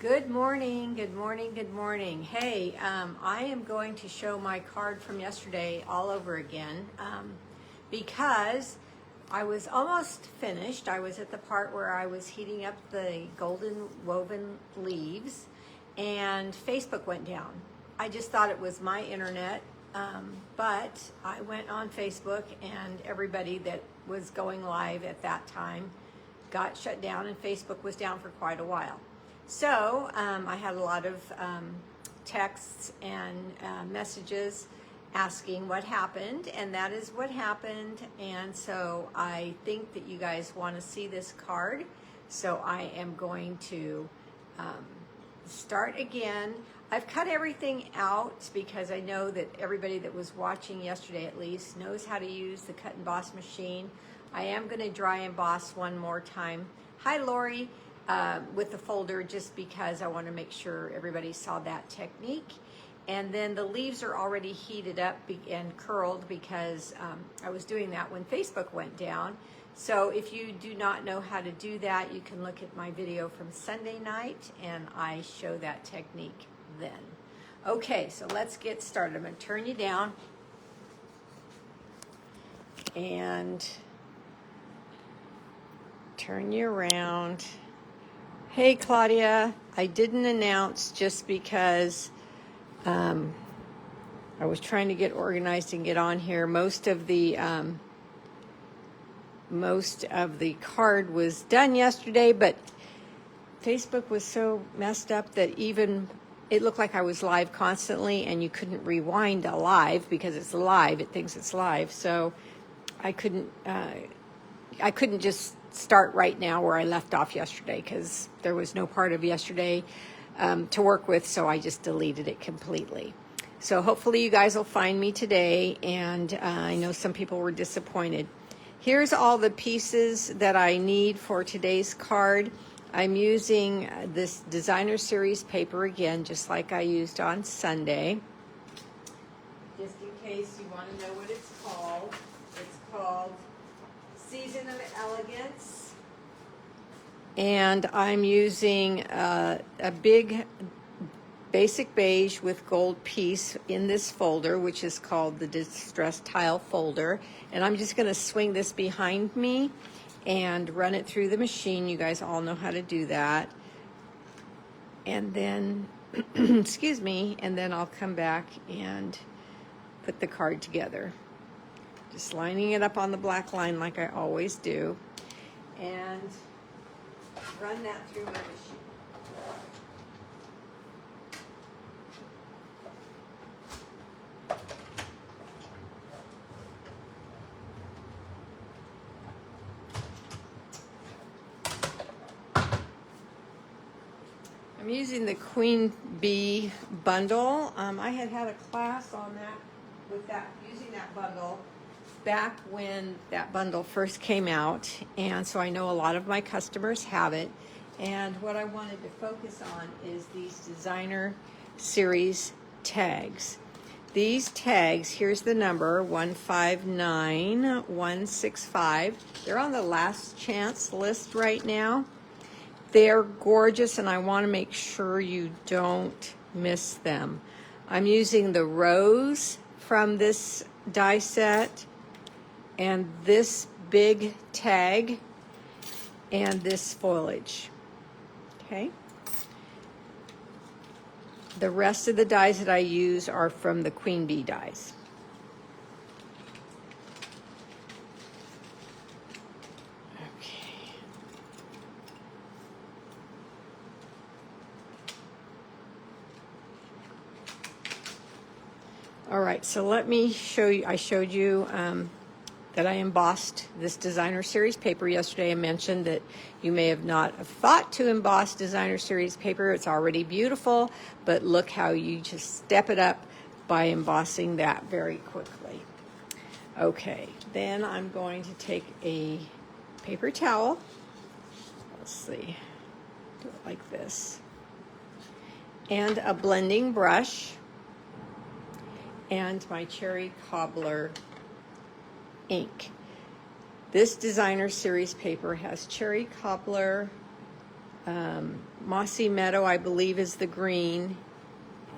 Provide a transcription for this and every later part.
Good morning, good morning, good morning. Hey, I am going to show my card from yesterday all over again because I was almost finished. I was at the part where I was heating up the golden woven leaves and Facebook went down. I just thought it was my internet, but I went on Facebook and everybody that was going live at that time got shut down and Facebook was down for quite a while. So I had a lot of texts and messages asking what happened, and that is what happened. And so I think that you guys want to see this card. So I am going to start again. I've cut everything out because I know that everybody that was watching yesterday at least knows how to use the cut and emboss machine. I am going to dry emboss one more time. Hi, Lori. With the folder, just because I want to make sure everybody saw that technique. And then the leaves are already heated up and curled because I was doing that when Facebook went down. So if you do not know how to do that, you can look at my video from Sunday night and I show that technique then. Okay, so let's get started. I'm going to turn you down and turn you around. Hey, Claudia, I didn't announce just because I was trying to get organized and get on here. Most of the card was done yesterday, but Facebook was so messed up that even it looked like I was live constantly and you couldn't rewind a live because it's live. It thinks it's live. So I couldn't just start right now where I left off yesterday because there was no part of yesterday to work with, so I just deleted it completely. So hopefully you guys will find me today, and I know some people were disappointed. Here's all the pieces that I need for today's card. I'm using this designer series paper again, just like I used on Sunday. Just in case you want to know what it's called. It's called Season of Elegance, and I'm using a big basic beige with gold piece in this folder, which is called the Distress Tile folder, and I'm just going to swing this behind me and run it through the machine. You guys all know how to do that. And then excuse me, and then I'll come back and put the card together. Just lining it up on the black line like I always do, and run that through my machine. I'm using the Queen Bee bundle. I had a class on that using that bundle back when that bundle first came out, and so I know a lot of my customers have it. And what I wanted to focus on is these designer series tags. These tags, here's the number 159165. They're on the last chance list right now. They're gorgeous, and I want to make sure you don't miss them. I'm using the rose from this die set, and this big tag, and this foliage. Okay. The rest of the dies that I use are from the Queen Bee dies. Okay. All right, so let me show you. I showed you that I embossed this designer series paper yesterday. I mentioned that you may have not thought to emboss designer series paper. It's already beautiful, but look how you just step it up by embossing that very quickly. Okay, then I'm going to take a paper towel. Let's see, do it like this. And a blending brush and my cherry cobbler ink. This designer series paper has cherry cobbler Mossy Meadow, I believe, is the green,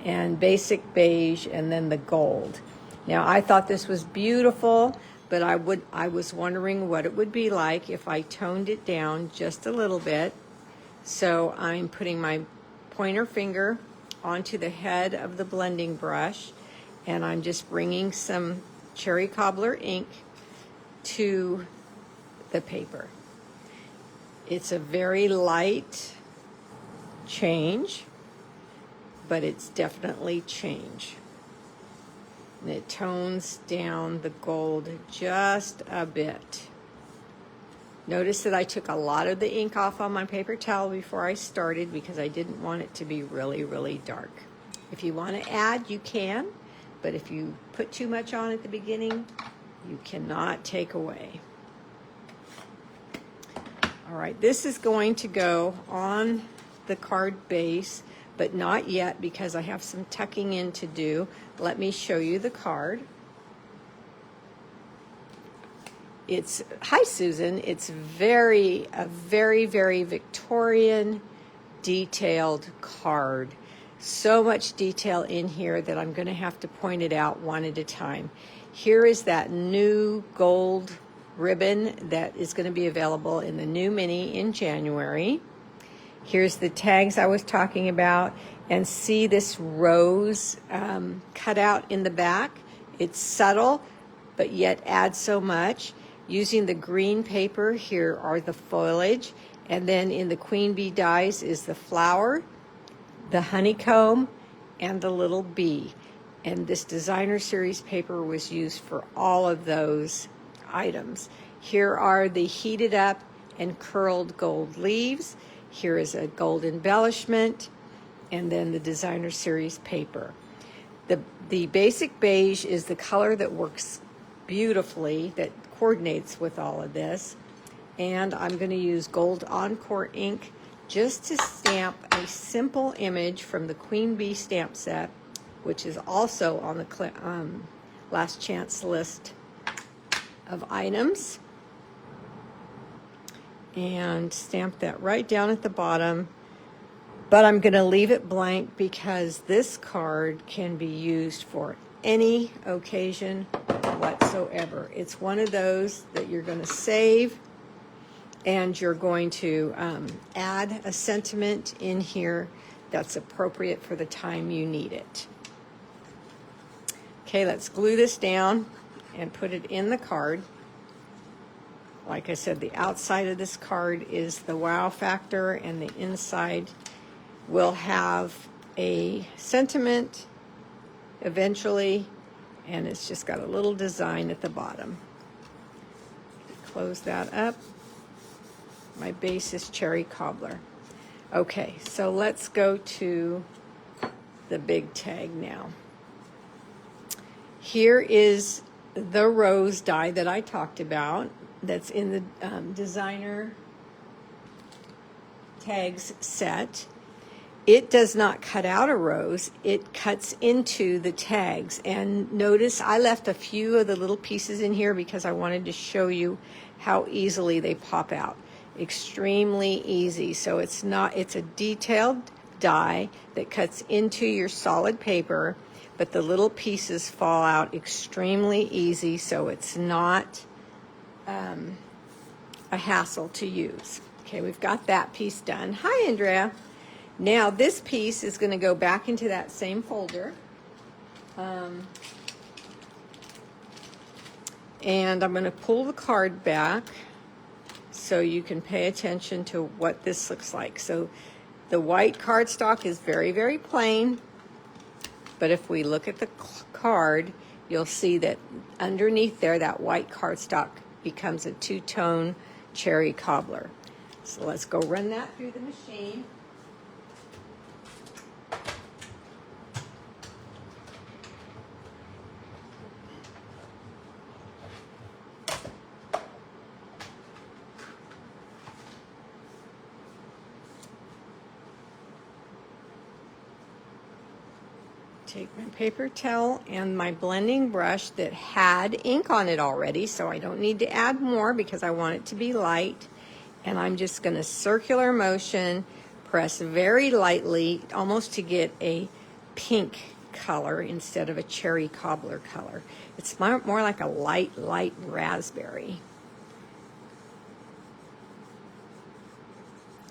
and Basic Beige, and then the gold. Now, I thought this was beautiful, but I was wondering what it would be like if I toned it down just a little bit. So I'm putting my pointer finger onto the head of the blending brush, and I'm just bringing some cherry cobbler ink to the paper. It's a very light change, but it's definitely change. And it tones down the gold just a bit. Notice that I took a lot of the ink off on my paper towel before I started because I didn't want it to be really, really dark. If you want to add, you can, but if you put too much on at the beginning, you cannot take away. All right, this is going to go on the card base, but not yet because I have some tucking in to do. Let me show you the card. Hi Susan, it's a very, very Victorian detailed card. So much detail in here that I'm gonna have to point it out one at a time. Here is that new gold ribbon that is gonna be available in the new mini in January. Here's the tags I was talking about, and see this rose cut out in the back. It's subtle, but yet adds so much. Using the green paper, here are the foliage, and then in the queen bee dies is the flower, the honeycomb, and the little bee. And this designer series paper was used for all of those items. Here are the heated up and curled gold leaves. Here is a gold embellishment, and then the designer series paper. The basic beige is the color that works beautifully, that coordinates with all of this. And I'm going to use Gold Encore ink just to stamp a simple image from the Queen Bee stamp set, which is also on the last chance list of items. And stamp that right down at the bottom. But I'm going to leave it blank because this card can be used for any occasion whatsoever. It's one of those that you're going to save, and you're going to add a sentiment in here that's appropriate for the time you need it. Okay, let's glue this down and put it in the card. Like I said, the outside of this card is the wow factor, and the inside will have a sentiment eventually, and it's just got a little design at the bottom. Close that up. My base is cherry cobbler. Okay, so let's go to the big tag now. Here is the rose die that I talked about that's in the designer tags set. It does not cut out a rose, it cuts into the tags. And notice I left a few of the little pieces in here because I wanted to show you how easily they pop out. Extremely easy. So it's a detailed die that cuts into your solid paper, but the little pieces fall out extremely easy, so it's not a hassle to use. Okay, we've got that piece done. Hi, Andrea. Now this piece is going to go back into that same folder. And I'm going to pull the card back so you can pay attention to what this looks like. So the white cardstock is very, very plain. But if we look at the card, you'll see that underneath there, that white cardstock becomes a two-tone cherry cobbler. So let's go run that through the machine. Take my paper towel and my blending brush that had ink on it already, so I don't need to add more because I want it to be light. And I'm just going to circular motion press very lightly, almost to get a pink color instead of a cherry cobbler color. It's more like a light raspberry.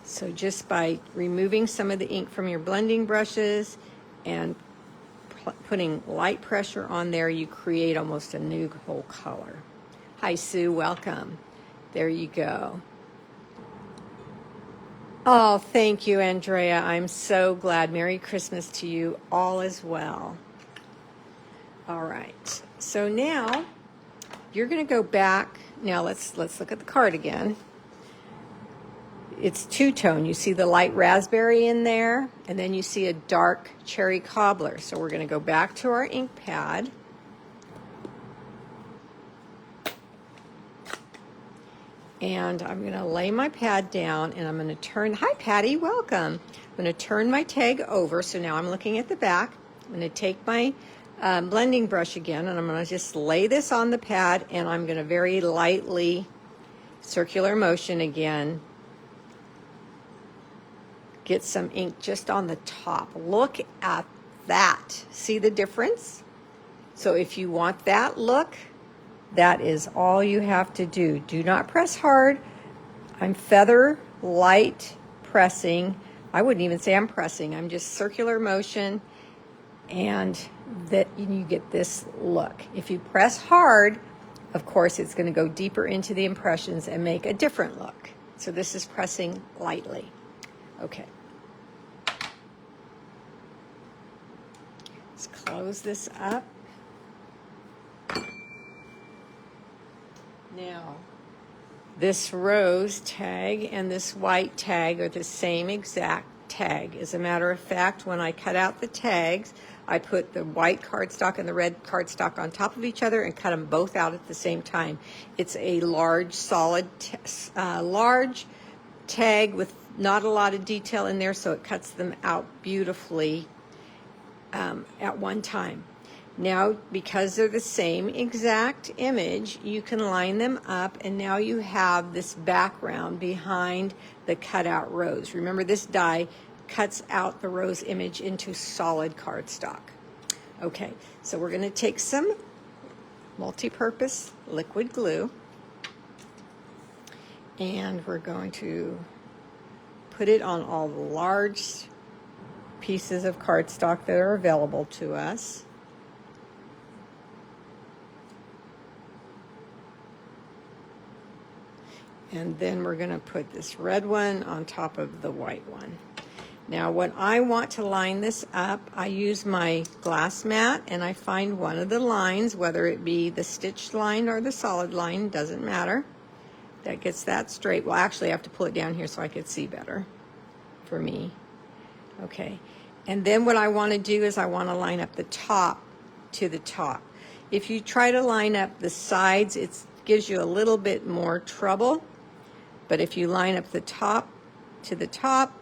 So just by removing some of the ink from your blending brushes and putting light pressure on there, you create almost a new whole color. Hi, Sue, welcome. There you go. Oh, thank you, Andrea. I'm so glad. Merry Christmas to you all as well. All right, so now you're going to go back. Now let's look at the card again. It's two-tone. You see the light raspberry in there, and then you see a dark cherry cobbler. So we're going to go back to our ink pad. And I'm going to lay my pad down, and I'm going to turn, hi Patty, welcome. I'm going to turn my tag over, so now I'm looking at the back. I'm going to take my blending brush again, and I'm going to just lay this on the pad, and I'm going to very lightly, circular motion again, get some ink just on the top. Look at that. See the difference? So if you want that look, that is all you have to do. Do not press hard. I'm feather light pressing. I wouldn't even say I'm pressing. I'm just circular motion, and that you get this look. If you press hard, of course, it's going to go deeper into the impressions and make a different look. So this is pressing lightly. Okay. Let's close this up. Now, this rose tag and this white tag are the same exact tag. As a matter of fact, when I cut out the tags, I put the white cardstock and the red cardstock on top of each other and cut them both out at the same time. It's a large, solid, large tag with not a lot of detail in there, so it cuts them out beautifully at one time. Now, because they're the same exact image, you can line them up, and now you have this background behind the cutout rose. Remember, this die cuts out the rose image into solid cardstock. Okay, so we're going to take some multi-purpose liquid glue, and we're going to put it on all the large pieces of cardstock that are available to us. And then we're going to put this red one on top of the white one. Now, when I want to line this up, I use my glass mat, and I find one of the lines, whether it be the stitched line or the solid line, doesn't matter. That gets that straight. Well, actually, I have to pull it down here so I could see better for me. Okay. And then what I want to do is I want to line up the top to the top. If you try to line up the sides, it gives you a little bit more trouble. But if you line up the top to the top,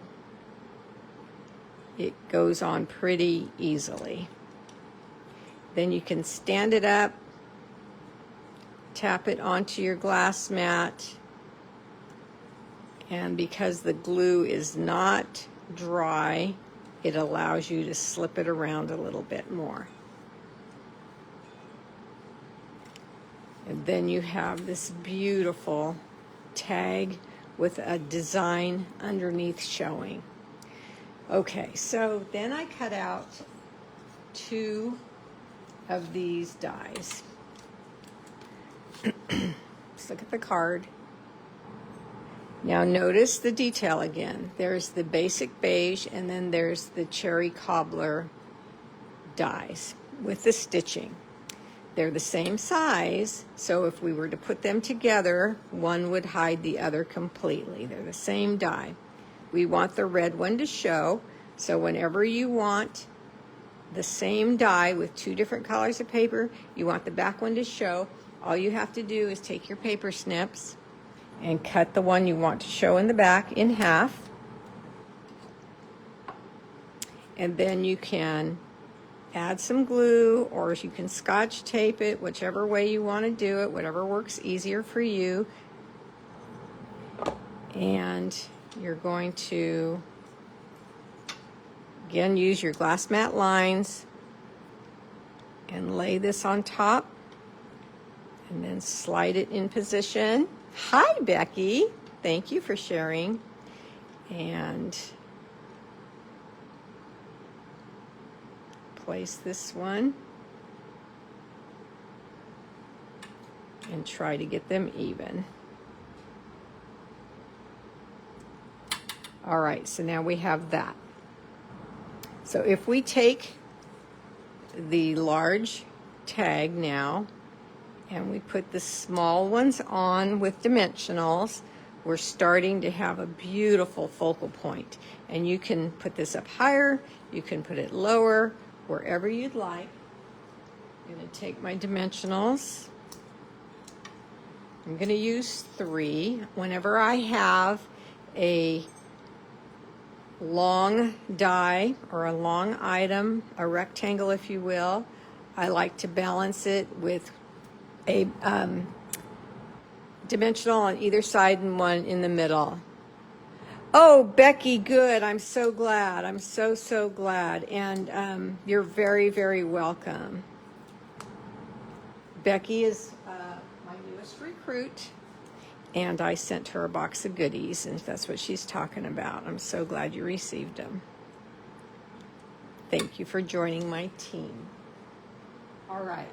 it goes on pretty easily. Then you can stand it up, tap it onto your glass mat, and because the glue is not dry, it allows you to slip it around a little bit more. And then you have this beautiful tag with a design underneath showing. Okay, so then I cut out 2 of these dies. Let's look at the card. Now notice the detail again. There's the basic beige, and then there's the cherry cobbler dies with the stitching. They're the same size, so if we were to put them together, one would hide the other completely. They're the same die. We want the red one to show, so whenever you want the same die with 2 different colors of paper, you want the back one to show, all you have to do is take your paper snips and cut the one you want to show in the back in half. And then you can add some glue, or you can scotch tape it, whichever way you want to do it, whatever works easier for you. And you're going to Again, use your glass mat lines and lay this on top and then slide it in position. Hi, Becky. Thank you for sharing. And place this one and try to get them even. All right, so now we have that. So if we take the large tag now and we put the small ones on with dimensionals, we're starting to have a beautiful focal point. And you can put this up higher, you can put it lower, wherever you'd like. I'm going to take my dimensionals. I'm going to use 3. Whenever I have a long die or a long item, a rectangle if you will, I like to balance it with a dimensional on either side and one in the middle. Oh, Becky, good. I'm so glad. I'm so glad. And you're very, very welcome. Becky is my newest recruit. And I sent her a box of goodies, and that's what she's talking about. I'm so glad you received them. Thank you for joining my team. All right,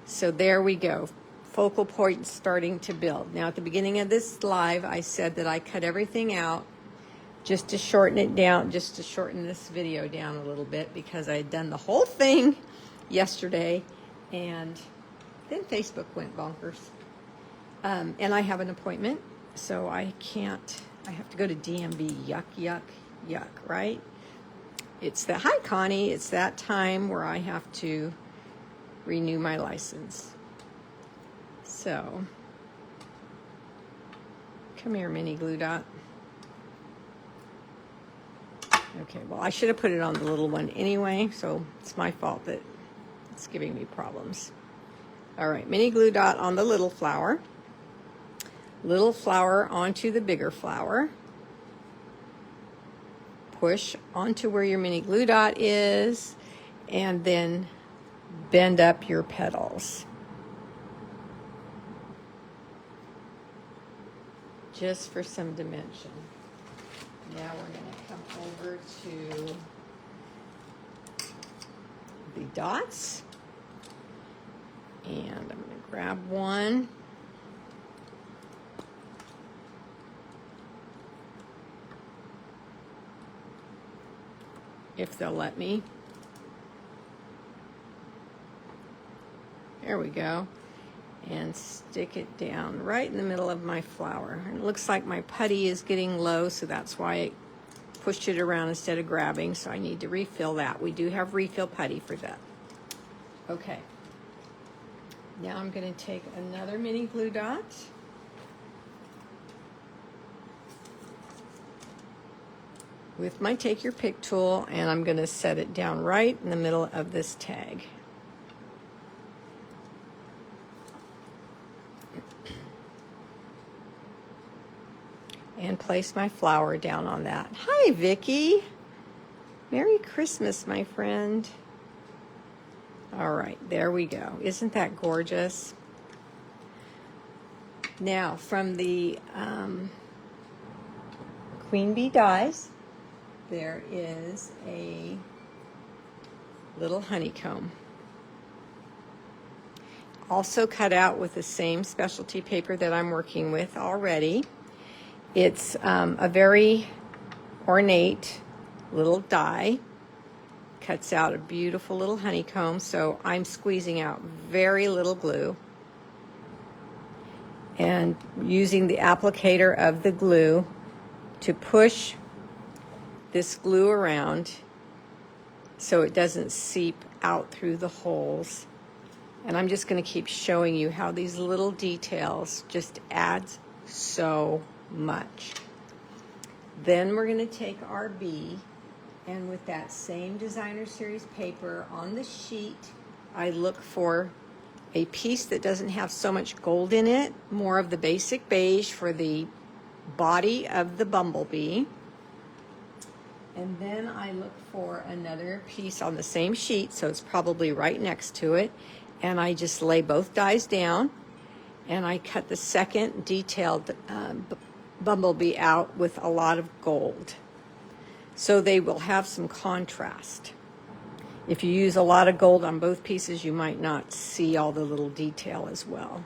so there we go. Focal point starting to build. Now, at the beginning of this live, I said that I cut everything out just to shorten it down, just to shorten this video down a little bit, because I had done the whole thing yesterday, and then Facebook went bonkers. And I have an appointment, so I can't, I have to go to DMV. Yuck, yuck, yuck, right? It's that, hi Connie, it's that time where I have to renew my license. So, come here, mini glue dot. Okay, well, I should have put it on the little one anyway, so it's my fault that it's giving me problems. All right, mini glue dot on the little flower. Little flower onto the bigger flower. Push onto where your mini glue dot is, and then bend up your petals. Just for some dimension. Now we're going to come over to the dots, and I'm going to grab one. If they'll let me. There we go. And stick it down right in the middle of my flower. And it looks like my putty is getting low, so that's why I pushed it around instead of grabbing, so I need to refill that. We do have refill putty for that. Okay. Now I'm going to take another mini glue dot. With my take your pick tool, and I'm going to set it down right in the middle of this tag. And place my flower down on that. Hi, Vicki. Merry Christmas, my friend. All right, there we go. Isn't that gorgeous? Now, from the Queen Bee dies, there is a little honeycomb. Also cut out with the same specialty paper that I'm working with already. It's a very ornate little die. Cuts out a beautiful little honeycomb, so I'm squeezing out very little glue and using the applicator of the glue to push this glue around so it doesn't seep out through the holes. And I'm just going to keep showing you how these little details just add so much. Then we're going to take our bee, and with that same designer series paper on the sheet, I look for a piece that doesn't have so much gold in it, more of the basic beige for the body of the bumblebee. And then I look for another piece on the same sheet, so it's probably right next to it. And I just lay both dies down, and I cut the second detailed bumblebee out with a lot of gold. So they will have some contrast. If you use a lot of gold on both pieces, you might not see all the little detail as well.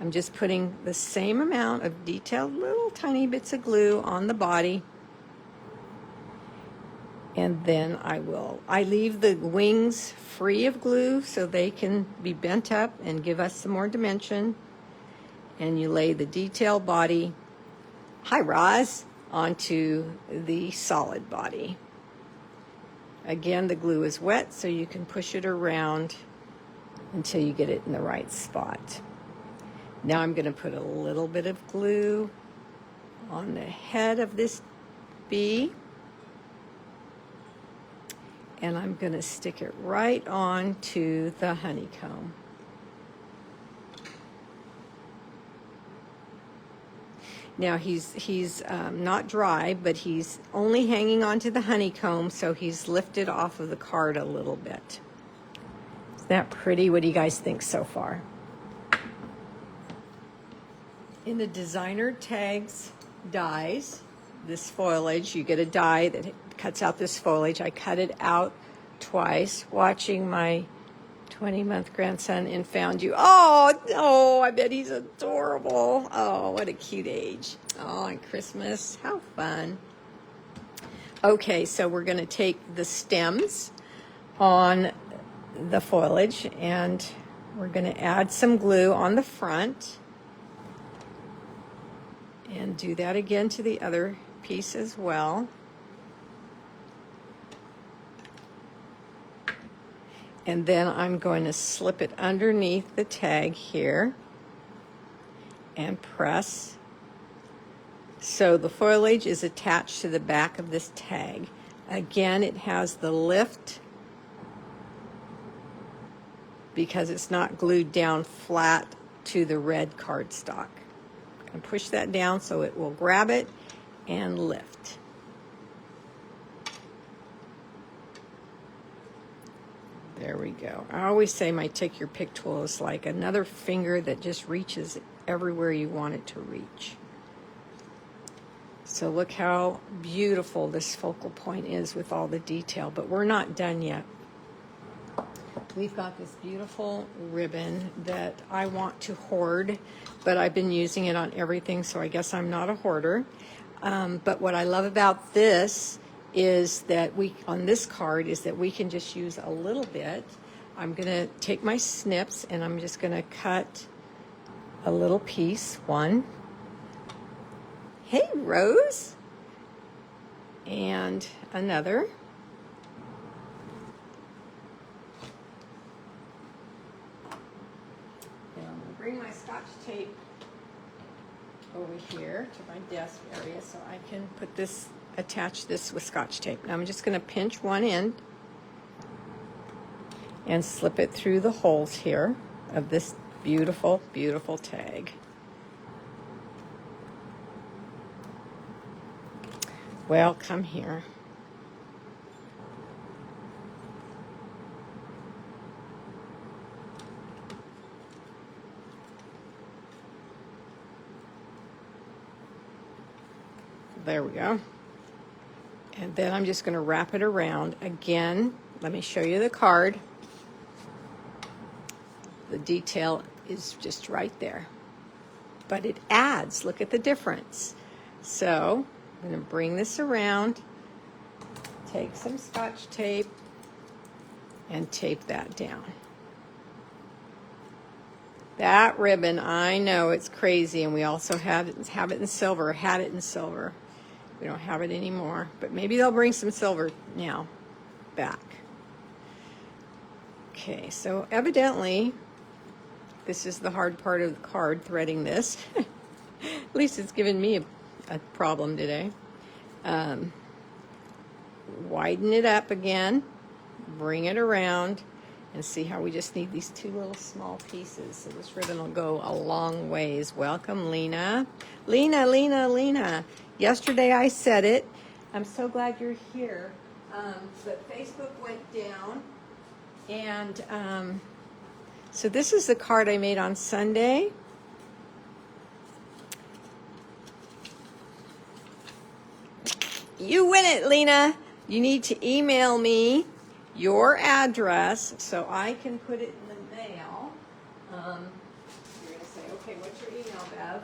I'm just putting the same amount of detailed little tiny bits of glue on the body. And then I leave the wings free of glue so they can be bent up and give us some more dimension. And you lay the detailed body, hi Roz, onto the solid body. Again, the glue is wet, so you can push it around until you get it in the right spot. Now I'm going to put a little bit of glue on the head of this bee. And I'm going to stick it right on to the honeycomb. Now he's not dry, but he's only hanging onto the honeycomb, so he's lifted off of the card a little bit. Isn't that pretty? What do you guys think so far? In the designer tags dies, this foliage, you get a die that cuts out this foliage. I cut it out twice, watching my 20-month grandson in Found You. Oh, I bet he's adorable. Oh, what a cute age. Oh, and Christmas, how fun. Okay, so we're going to take the stems on the foliage and we're going to add some glue on the front and do that again to the other piece as well. And then I'm going to slip it underneath the tag here and press. So the foliage is attached to the back of this tag. Again, it has the lift because it's not glued down flat to the red cardstock. And push that down so it will grab it and lift. There we go. I always say my take your pick tool is like another finger that just reaches everywhere you want it to reach. So look how beautiful this focal point is with all the detail, but we're not done yet. We've got this beautiful ribbon that I want to hoard, but I've been using it on everything, so I guess I'm not a hoarder. But what I love about this is that on this card is that we can just use a little bit. I'm gonna take my snips and I'm just gonna cut a little piece, one. Hey, Rose. And another. And I'm gonna bring my Scotch tape over here to my desk area so I can put this, attach this with Scotch tape. Now I'm just going to pinch one end and slip it through the holes here of this beautiful, beautiful tag. Well, come here. There we go. And then I'm just going to wrap it around. Again, let me show you the card. The detail is just right there. But it adds, look at the difference. So I'm going to bring this around, take some Scotch tape, and tape that down. That ribbon, I know it's crazy, and we also have it in silver, had it in silver. We don't have it anymore, but maybe they'll bring some silver now back. Okay, so evidently, this is the hard part of the card, threading this. At least it's given me a problem today. Widen it up again, bring it around, and see how we just need these two little small pieces. So this ribbon will go a long ways. Welcome, Lena. Lena. Yesterday I said it. I'm so glad you're here. But Facebook went down, and so this is the card I made on Sunday. You win it, Lena. You need to email me your address so I can put it in the mail. You're going to say, okay, what's your email, Bev?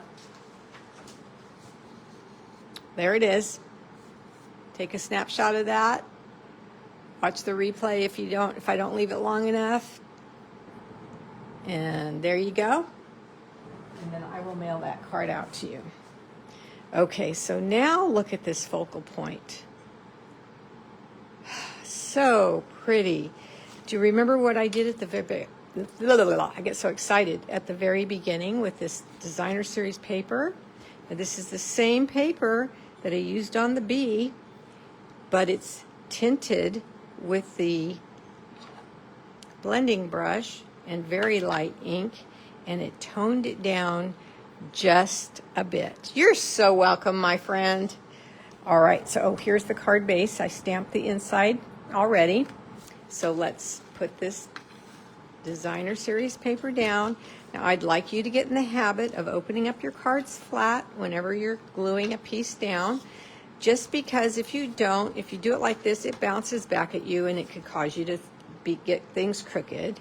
There it is. Take a snapshot of that. Watch the replay if I don't leave it long enough. And there you go. And then I will mail that card out to you. Okay, so now look at this focal point. So pretty. Do you remember what I did at the very, I get so excited, at the very beginning with this designer series paper? And this is the same paper that I used on the bee, but it's tinted with the blending brush and very light ink, and it toned it down just a bit. You're so welcome, my friend. All right, so here's the card base. I stamped the inside already. So let's put this designer series paper down. Now I'd like you to get in the habit of opening up your cards flat whenever you're gluing a piece down. Just because if you do it like this, it bounces back at you and it could cause you to get things crooked.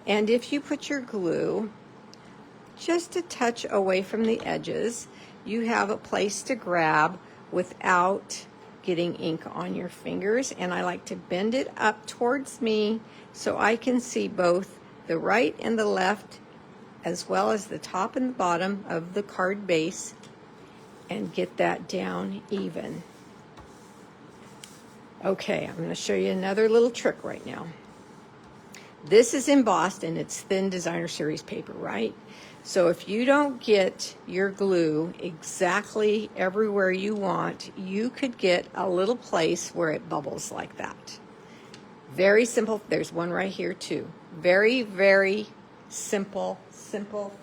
And if you put your glue just a touch away from the edges, you have a place to grab without getting ink on your fingers. And I like to bend it up towards me so I can see both the right and the left, as well as the top and the bottom of the card base, and get that down even. Okay, I'm going to show you another little trick right now. This is embossed and it's thin designer series paper, right? So if you don't get your glue exactly everywhere you want, you could get a little place where it bubbles like that. Very simple. There's one right here too. Very, very simple fix for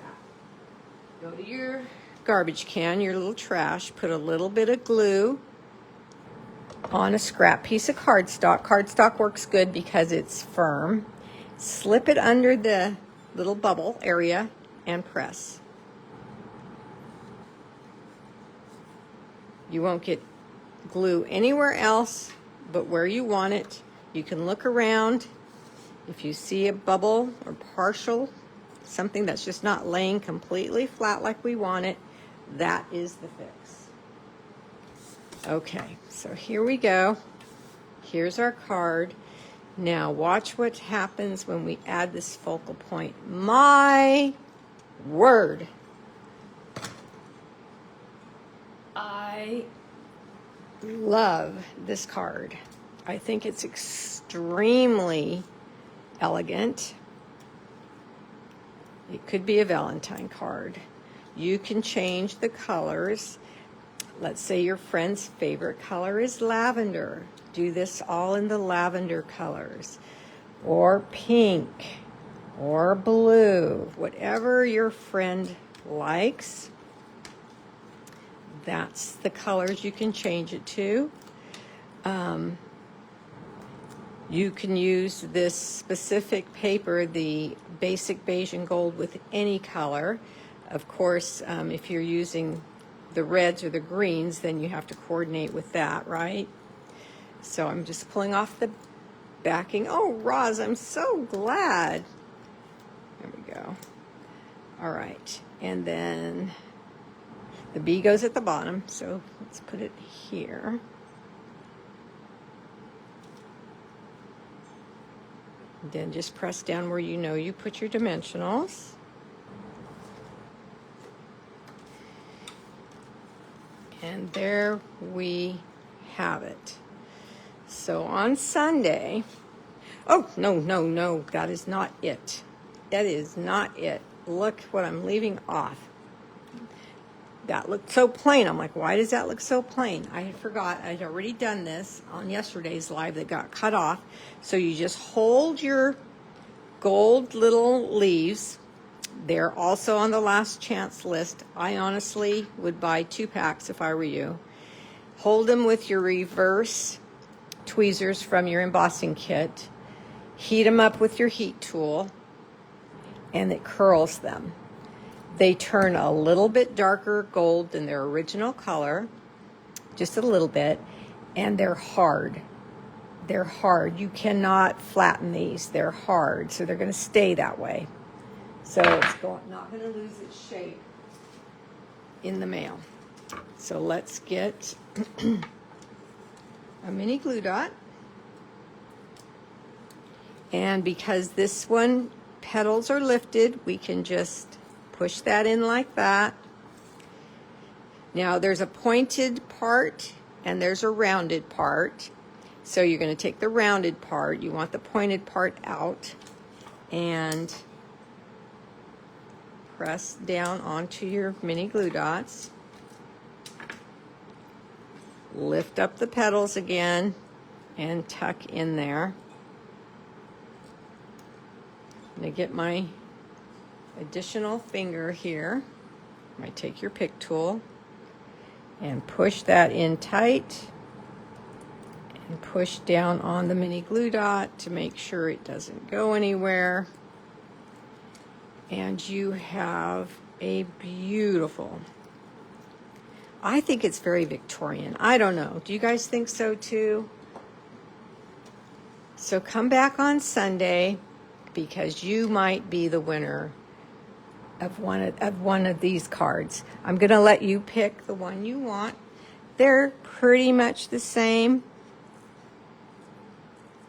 that. Go to your garbage can, your little trash, put a little bit of glue on a scrap piece of cardstock. Cardstock works good because it's firm. Slip it under the little bubble area and press. You won't get glue anywhere else but where you want it. You can look around. If you see a bubble or partial, something that's just not laying completely flat like we want it, that is the fix. Okay, so here we go. Here's our card. Now watch what happens when we add this focal point. My word. I love this card. I think it's extremely elegant. It could be a Valentine card. You can change the colors. Let's say your friend's favorite color is lavender. Do this all in the lavender colors, or pink, or blue, whatever your friend likes. That's the colors you can change it to. You can use this specific paper, the basic beige and gold, with any color. Of course, if you're using the reds or the greens, then you have to coordinate with that, right? So I'm just pulling off the backing. Oh, Roz, I'm so glad. There we go. All right, and then the bee goes at the bottom, so let's put it here. Then just press down where you know you put your dimensionals. And there we have it. So on Sunday, oh, no, that is not it. That is not it. Look what I'm leaving off. That looked so plain. I'm like, why does that look so plain? I had forgot. I'd already done this on yesterday's live that got cut off. So you just hold your gold little leaves. They're also on the last chance list. I honestly would buy 2 packs if I were you. hold them with your reverse tweezers from your embossing kit, heat them up with your heat tool, and it curls them. They turn a little bit darker gold than their original color, just a little bit, and they're hard. They're hard. You cannot flatten these. They're hard, so they're going to stay that way. So it's not going to lose its shape in the mail. So let's get a mini glue dot. And because this one petals are lifted, we can just push that in like that. Now there's a pointed part and there's a rounded part. So you're going to take the rounded part, you want the pointed part out, and press down onto your mini glue dots. Lift up the petals again and tuck in there. I'm going to get my additional finger here. I might take your pick tool and push that in tight and push down on the mini glue dot to make sure it doesn't go anywhere. And you have a beautiful, I think it's very Victorian. I don't know. Do you guys think so too? So come back on Sunday, because you might be the winner of one of these cards. I'm going to let you pick the one you want. They're pretty much the same.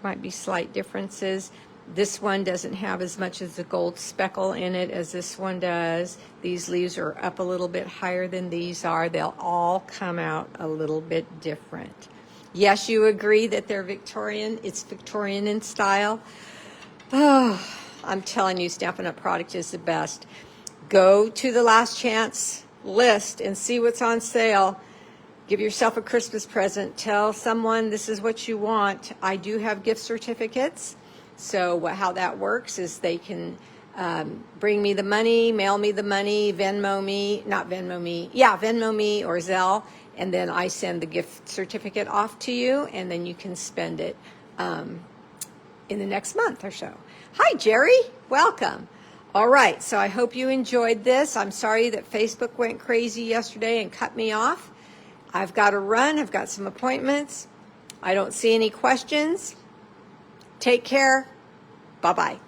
Might be slight differences. This one doesn't have as much as the gold speckle in it as this one does. These leaves are up a little bit higher than these are. They'll all come out a little bit different. Yes, you agree that they're Victorian. It's Victorian in style. Oh, I'm telling you, Stampin' Up! Product is the best. Go to the last chance list and see what's on sale. Give yourself a Christmas present. Tell someone this is what you want. I do have gift certificates. So how that works is they can bring me the money, mail me the money, Venmo me or Zelle, and then I send the gift certificate off to you, and then you can spend it in the next month or so. Hi, Jerry. Welcome. All right, so I hope you enjoyed this. I'm sorry that Facebook went crazy yesterday and cut me off. I've got to run. I've got some appointments. I don't see any questions. Take care. Bye-bye.